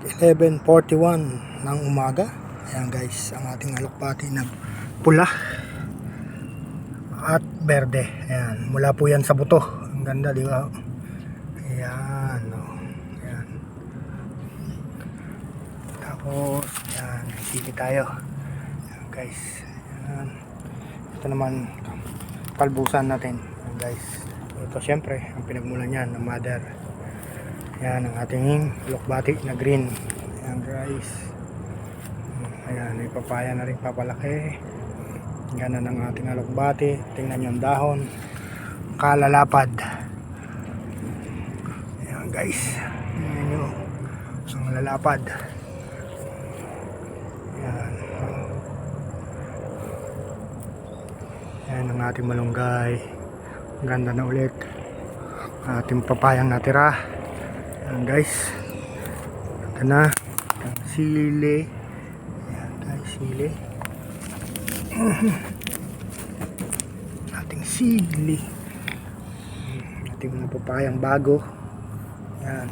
11:41 ng umaga. Ayan guys, ang ating alokbati nagpula at berde. Ayan, mula po yan sa buto. Ang ganda, di ba? Ayan, oh. Ayan. Tapos, ayan, sili tayo. Ayan guys. Ayan. Ito naman, kalbusan natin. Ayan guys. Ito syempre, ang pinagmulan niyan ng mother. Ayan ang ating alokbati na green. Ayan guys. Ayan, may papaya na rin papalaki. Ganda ng ating alokbati. Tingnan nyo ang dahon. Kalalapad. Ayan guys. Tingnan nyo. Ang lalapad. Ayan. Ayan ang ating malunggay. Ganda na ulit. Ating papayang natira. Ayan guys. Ito na. Sili. Ayan guys, sili. Ating sili. Ating mga papayang bago. Ayan.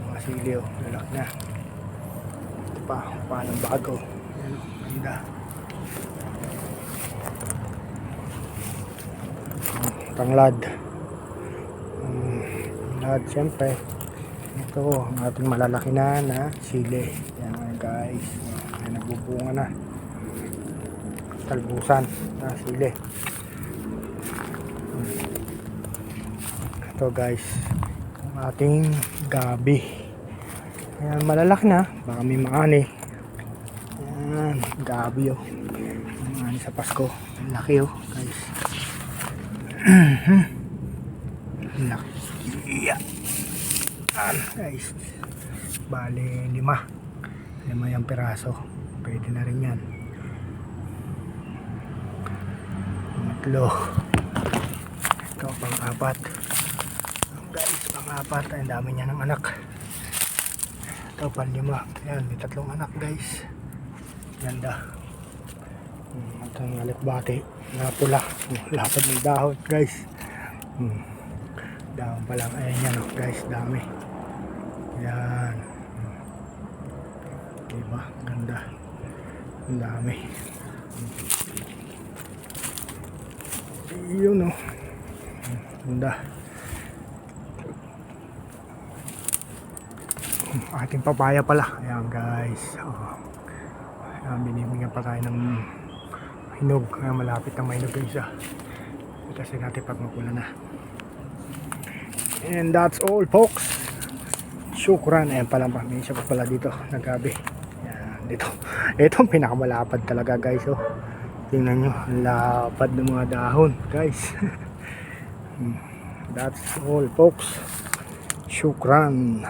Mga sili oh. Lalaki na. Ito pa. Papayang bago. Ayan oh. Ganda. Tanglad. Tanglad syempre. Ito ang ating malalaki na sili. Yan guys. Yan, nagbubunga na. Talbusan na sili. Ito guys. Ang ating gabi. Yan, malalaki na. Baka may maani. Yan, gabi oh. Maani sa Pasko. Ang laki oh guys. Laki. Yeah. Guys, bali 5 yung piraso, pwede na rin yan. 3. Ito pang-4 guys, pang-4. Ang dami niya ng anak. Ito pang-5. Ayan, may 3 anak guys. Ganda. Ito ang alokbati na pula. Lapad ng dahon guys. Dahon pa lang. Ayan yan oh, guys, dami. Yan. Diba? Ganda. Ang dami. Yun oh. Ganda. Ating papaya pala. Ayan guys. Oh. Ayan, binibigyan pa tayo ng hinog. Ayan, malapit na may hinog yung isa. Kasi natin pag mapula na. And that's all folks. Shukran. Ayan pala pa. May isa pa pala dito. Nagabi. Ayan, dito. Ito ang pinakamalapad talaga guys. Oh. Tingnan nyo. Lapad ng mga dahon guys. That's all folks. Shukran.